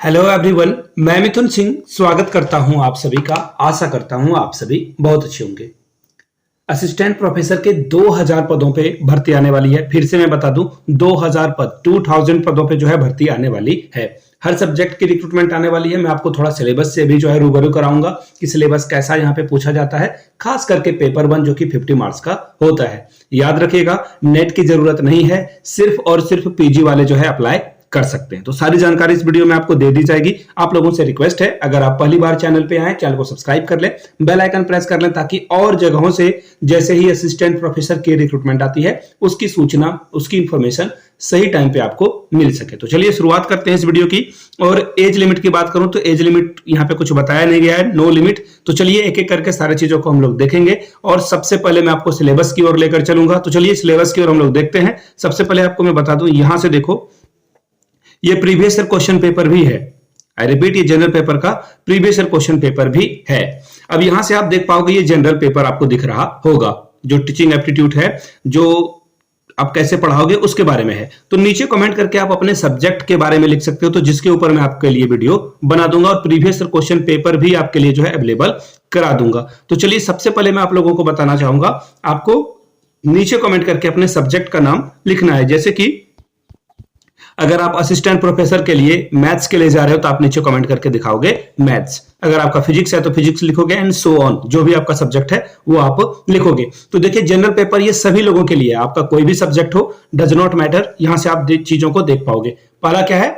Hello everyone, मैं मिथुन सिंह स्वागत करता हूं आप सभी का। आशा करता हूं आप सभी बहुत अच्छे होंगे। असिस्टेंट प्रोफेसर के 2000 पदों पे भर्ती आने वाली है। फिर से मैं बता दूं, 2000 पद 2000 पदों पे जो है भर्ती आने वाली है। हर सब्जेक्ट की रिक्रूटमेंट आने वाली है। मैं आपको थोड़ा सिलेबस से भी जो है रूबरू कराऊंगा कि सिलेबस कैसा यहाँ पे पूछा जाता है, खास करके पेपर 1 जो कि 50 मार्क्स का होता है। याद रखिएगा, नेट की जरूरत नहीं है, सिर्फ और सिर्फ पीजी वाले जो है अप्लाई कर सकते हैं। तो सारी जानकारी इस वीडियो में आपको दे दी जाएगी। आप लोगों से रिक्वेस्ट है, अगर आप पहली बार चैनल पे आए, चैनल को सब्सक्राइब कर लें, बेल आइकन प्रेस कर लें, ताकि और जगहों से जैसे ही असिस्टेंट प्रोफेसर की रिक्रूटमेंट आती है उसकी सूचना, उसकी इंफॉर्मेशन सही टाइम पे आपको मिल सके। तो चलिए शुरुआत करते हैं इस वीडियो की। और एज लिमिट की बात करूं तो एज लिमिट यहाँ पे कुछ बताया नहीं गया है, नो लिमिट। तो चलिए एक एक करके सारी चीजों को हम लोग देखेंगे। और सबसे पहले मैं आपको सिलेबस की ओर लेकर चलूंगा। तो चलिए सिलेबस की ओर हम लोग देखते हैं। सबसे पहले आपको मैं बता दूं, यहां से देखो, ये प्रीवियस ईयर क्वेश्चन पेपर भी है। आई रिपीट, ये जनरल पेपर का प्रीवियस ईयर क्वेश्चन पेपर भी है। अब यहां से आप देख पाओगे, ये जनरल पेपर आपको दिख रहा होगा, जो टीचिंग एप्टीट्यूड है, जो आप कैसे पढ़ाओगे उसके बारे में है। तो नीचे कमेंट करके आप अपने सब्जेक्ट के बारे में लिख सकते हो, तो जिसके ऊपर मैं आपके लिए वीडियो बना दूंगा और प्रीवियस ईयर क्वेश्चन पेपर भी आपके लिए जो है अवेलेबल करा दूंगा। तो चलिए सबसे पहले मैं आप लोगों को बताना चाहूंगा, आपको नीचे कमेंट करके अपने सब्जेक्ट का नाम लिखना है। जैसे कि अगर आप असिस्टेंट प्रोफेसर के लिए मैथ्स के लिए जा रहे हो तो आप नीचे कमेंट करके दिखाओगे मैथ्स। अगर आपका फिजिक्स है तो फिजिक्स लिखोगे, एंड सो ऑन, जो भी आपका सब्जेक्ट है वो आप लिखोगे। तो देखिए, जनरल पेपर ये सभी लोगों के लिए है, आपका कोई भी सब्जेक्ट हो, डज नॉट मैटर। यहां से आप चीजों को देख पाओगे। पहला क्या है?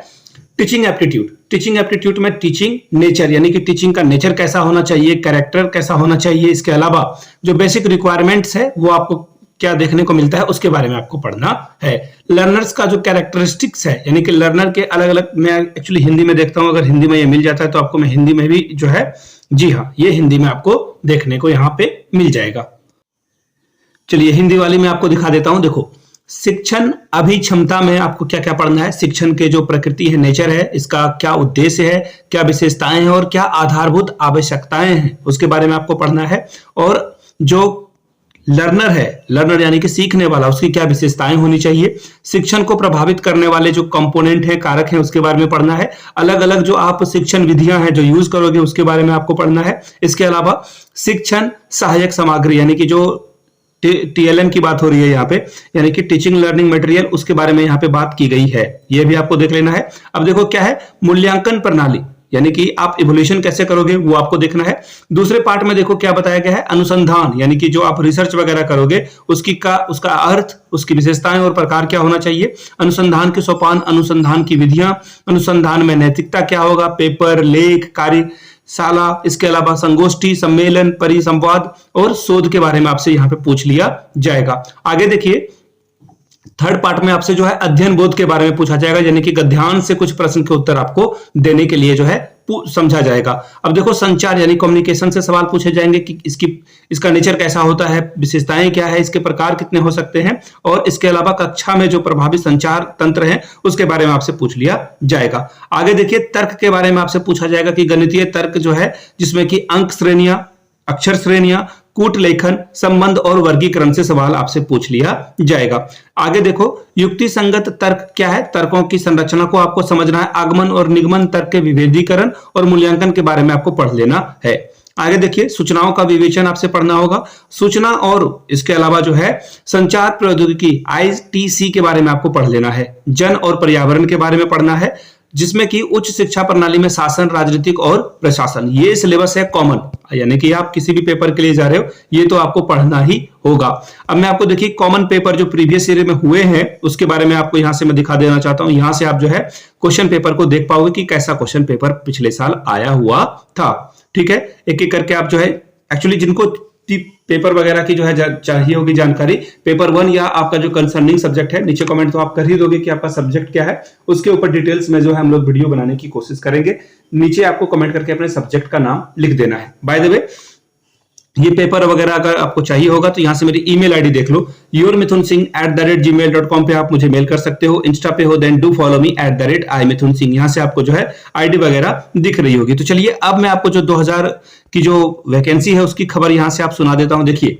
Teaching aptitude. टीचिंग एप्टीट्यूड में टीचिंग नेचर, यानी कि टीचिंग का नेचर कैसा होना चाहिए, कैरेक्टर कैसा होना चाहिए, इसके अलावा जो बेसिक रिक्वायरमेंट्स है वो आपको क्या देखने को मिलता है उसके बारे में आपको पढ़ना है। लर्नर्स का जो कैरेक्टरिस्टिक्स है, यानी कि लर्नर के अलग अलग, मैं एक्चुअली हिंदी में देखता हूं, अगर हिंदी में ये मिल जाता है तो आपको मैं हिंदी में भी जो है, जी हाँ, ये हिंदी में आपको देखने को यहाँ पे मिल जाएगा। चलिए हिंदी वाली मैं आपको दिखा देता हूं। देखो, शिक्षण अभिक्षमता में आपको क्या क्या पढ़ना है। शिक्षण के जो प्रकृति है, नेचर है, इसका क्या उद्देश्य है, क्या विशेषताएं हैं और क्या आधारभूत आवश्यकताएं हैं, उसके बारे में आपको पढ़ना है। और जो लर्नर है, लर्नर यानी कि सीखने वाला, उसकी क्या विशेषताएं होनी चाहिए। शिक्षण को प्रभावित करने वाले जो कंपोनेंट हैं, कारक हैं, उसके बारे में पढ़ना है। अलग अलग जो आप शिक्षण विधियां हैं जो यूज करोगे उसके बारे में आपको पढ़ना है। इसके अलावा शिक्षण सहायक सामग्री, यानी कि जो टीएलएम की बात हो रही है यहाँ पे, यानी कि टीचिंग लर्निंग मटेरियल, उसके बारे में यहाँ पे बात की गई है, ये भी आपको देख लेना है। अब देखो क्या है, मूल्यांकन प्रणाली, यानी कि आप इवोल्यूशन कैसे करोगे वो आपको देखना है। दूसरे पार्ट में देखो क्या बताया गया है, अनुसंधान, यानी कि जो आप रिसर्च वगैरह करोगे उसका अर्थ, उसकी विशेषताएं और प्रकार क्या होना चाहिए। अनुसंधान के सोपान, अनुसंधान की विधियां, अनुसंधान में नैतिकता क्या होगा, पेपर, लेख, कार्यशाला, इसके अलावा संगोष्ठी, सम्मेलन, परिसंवाद और शोध के बारे में आपसे यहाँ पे पूछ लिया जाएगा। आगे देखिए, थर्ड पार्ट में आपसे जो है अध्ययन बोध के बारे में पूछा जाएगा, यानी कि गद्यांश से कुछ प्रश्न के उत्तर आपको देने के लिए जो है समझा जाएगा। अब देखो, संचार यानी कम्युनिकेशन से सवाल पूछे जाएंगे कि इसका नेचर कैसा होता है, विशेषताएं क्या है, इसके प्रकार कितने हो सकते हैं, और इसके अलावा कक्षा में जो प्रभावी संचार तंत्र है उसके बारे में आपसे पूछ लिया जाएगा। आगे देखिए, तर्क के बारे में आपसे पूछा जाएगा कि गणितीय तर्क जो है, जिसमें कि अंक श्रेणियां, अक्षर श्रेणियां, कूट लेखन, संबंध और वर्गीकरण से सवाल आपसे पूछ लिया जाएगा। आगे देखो, युक्ति संगत तर्क क्या है, तर्कों की संरचना को आपको समझना है। आगमन और निगमन तर्क के विभेदीकरण और मूल्यांकन के बारे में आपको पढ़ लेना है। आगे देखिए, सूचनाओं का विवेचन आपसे पढ़ना होगा। सूचना और इसके अलावा जो है संचार प्रौद्योगिकी, आईटीसी के बारे में आपको पढ़ लेना है। जन और पर्यावरण के बारे में पढ़ना है, जिसमें कि उच्च शिक्षा प्रणाली में शासन, राजनीतिक और प्रशासन, ये सिलेबस है कॉमन, यानी कि आप किसी भी पेपर के लिए जा रहे हो ये तो आपको पढ़ना ही होगा। अब मैं आपको देखिए कॉमन पेपर जो प्रीवियस ईयर में हुए हैं उसके बारे में आपको यहां से मैं दिखा देना चाहता हूं। यहां से आप जो है क्वेश्चन पेपर को देख पाओगे कि कैसा क्वेश्चन पेपर पिछले साल आया हुआ था। ठीक है, एक एक करके आप जो है, एक्चुअली जिनको पेपर वगैरह की जो है चाहिए होगी जानकारी, पेपर 1 या आपका जो कंसर्निंग सब्जेक्ट है, नीचे कमेंट तो आप कर ही दोगे कि आपका सब्जेक्ट क्या है, उसके ऊपर डिटेल्स में जो है हम लोग वीडियो बनाने की कोशिश करेंगे। नीचे आपको कमेंट करके अपने सब्जेक्ट का नाम लिख देना है। बाय द वे, ये पेपर वगैरह अगर आपको चाहिए होगा तो यहां से मेरी ईमेल आईडी देख लो, yourmithunsingh@gmail.com पे आप मुझे मेल कर सकते हो। इंस्टा पे हो then do follow me @imithunsingh, यहां से आपको जो है आईडी वगैरह दिख रही होगी। तो चलिए अब मैं आपको जो 2000 की जो वैकेंसी है उसकी खबर यहां से आप सुना देता हूं। देखिए,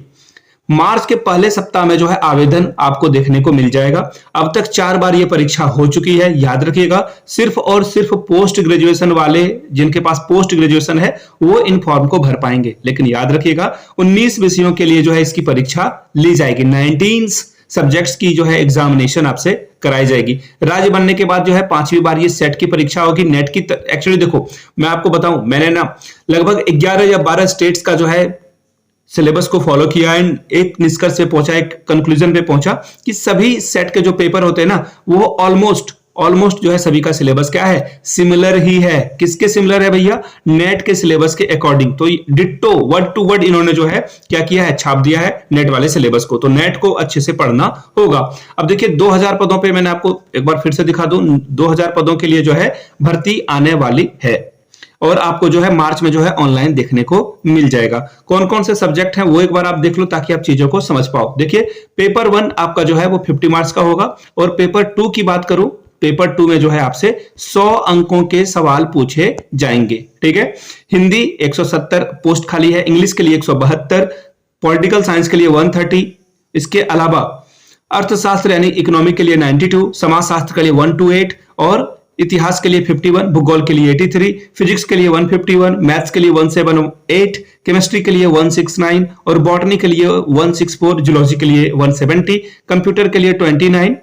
मार्च के पहले सप्ताह में जो है आवेदन आपको देखने को मिल जाएगा। अब तक 4 बार ये परीक्षा हो चुकी है, याद रखिएगा। सिर्फ और सिर्फ पोस्ट ग्रेजुएशन वाले, जिनके पास पोस्ट ग्रेजुएशन है, वो इन फॉर्म को भर पाएंगे। लेकिन याद रखिएगा 19 विषयों के लिए जो है इसकी परीक्षा ली जाएगी। 19 सब्जेक्ट्स की जो है एग्जामिनेशन आपसे कराई जाएगी। राज्य बनने के बाद जो है 5वीं बार ये सेट की परीक्षा होगी। नेट की एक्चुअली देखो, मैं आपको बताऊं, मैंने ना लगभग 11 या 12 स्टेट्स का जो है सिलेबस को फॉलो किया एंड एक निष्कर्ष पे पहुंचा, एक कंक्लूजन पे पहुंचा कि सभी सेट के जो पेपर होते हैं ना, वो ऑलमोस्ट जो है सभी का सिलेबस क्या है, सिमिलर ही है। किसके सिमिलर है भैया? नेट के सिलेबस के अकॉर्डिंग। तो डिट्टो वर्ड टू वर्ड इन्होंने जो है क्या किया है, छाप दिया है नेट वाले सिलेबस को। तो नेट को अच्छे से पढ़ना होगा। अब देखिए 2000 पदों पे मैंने आपको एक बार फिर से दिखा दूं, 2000 पदों के लिए जो है भर्ती आने वाली है और आपको जो है मार्च में जो है ऑनलाइन देखने को मिल जाएगा। कौन कौन से सब्जेक्ट हैं वो एक बार आप देख लो ताकि आप चीजों को समझ पाओ। देखिए पेपर 1 आपका जो है वो 50 मार्क्स का होगा और पेपर 2 की बात करूं, पेपर 2 में जो है आपसे 100 अंकों के सवाल पूछे जाएंगे। ठीक है, हिंदी 170 पोस्ट खाली है, इंग्लिश के लिए 172, पॉलिटिकल साइंस के लिए 130, इसके अलावा अर्थशास्त्र यानी इकोनॉमी के लिए 92, समाजशास्त्र के लिए 128 और इतिहास के लिए 51, भूगोल के लिए 83, फिजिक्स के लिए 151, मैथ्स के लिए 178, केमिस्ट्री के लिए 169 और बॉटनी के लिए 164, जूलॉजी के लिए 170, कंप्यूटर के लिए 29,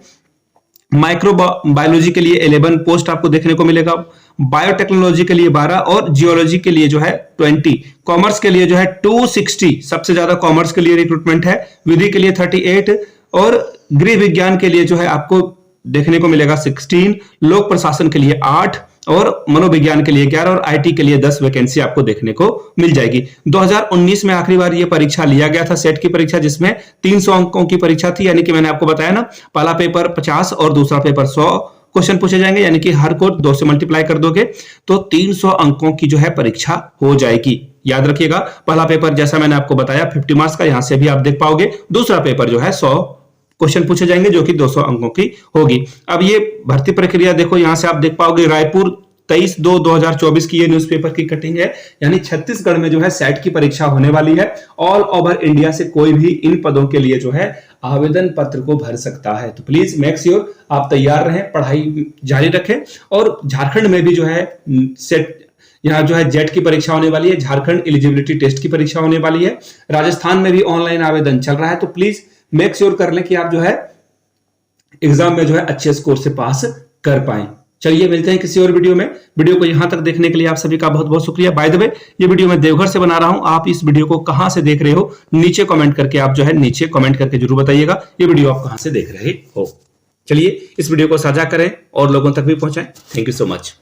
माइक्रोबायोलॉजी के लिए 11 पोस्ट आपको देखने को मिलेगा, बायोटेक्नोलॉजी के लिए 12 और जियोलॉजी के लिए जो है 20, कॉमर्स के लिए जो है 260, सबसे ज्यादा कॉमर्स के लिए रिक्रूटमेंट है, विधि के लिए 38 और गृह विज्ञान के लिए जो है आपको देखने को मिलेगा 16, लोक प्रशासन के लिए 8 और मनोविज्ञान के लिए 11 और आईटी के लिए 10 वैकेंसी आपको देखने को मिल जाएगी। 2019 में आखिरी बार ये परीक्षा लिया गया था, सेट की परीक्षा, जिसमें 300 अंकों की परीक्षा थी। यानी कि मैंने आपको बताया ना, पहला पेपर 50 और दूसरा पेपर 100 क्वेश्चन पूछे जाएंगे, यानी कि हर को 2 से मल्टीप्लाई कर दोगे तो 300 अंकों की जो है परीक्षा हो जाएगी। याद रखिएगा, पहला पेपर जैसा मैंने आपको बताया 50 मार्क्स का, यहां से भी आप देख पाओगे। दूसरा पेपर जो है 100 क्वेश्चन पूछे जाएंगे जो कि 200 अंकों की होगी। अब ये भर्ती प्रक्रिया देखो, यहां से आप देख पाओगे रायपुर 23/2/2024 की ये न्यूज़पेपर की कटिंग है। यानी छत्तीसगढ़ में जो है सेट की परीक्षा होने वाली है। ऑल ओवर इंडिया से कोई भी इन पदों के लिए जो है आवेदन पत्र को भर सकता है। तो प्लीज मेक श्योर आप तैयार रहें, पढ़ाई जारी रखें। और झारखंड में भी जो है सेट, यहाँ जो है जेट की परीक्षा होने वाली है, झारखंड एलिजिबिलिटी टेस्ट की परीक्षा होने वाली है, राजस्थान में भी ऑनलाइन आवेदन चल रहा है। तो प्लीज मेक श्योर कर लें कि आप जो है एग्जाम में जो है अच्छे स्कोर से पास कर पाएं। चलिए मिलते हैं किसी और वीडियो में। वीडियो को यहां तक देखने के लिए आप सभी का बहुत बहुत शुक्रिया। बाय द वे, ये वीडियो मैं देवघर से बना रहा हूं। आप इस वीडियो को कहां से देख रहे हो नीचे कमेंट करके आप जो है नीचे कमेंट करके जरूर बताइएगा ये वीडियो आप कहां से देख रहे हो। चलिए इस वीडियो को साझा करें और लोगों तक भी पहुंचाएं। Thank you so much.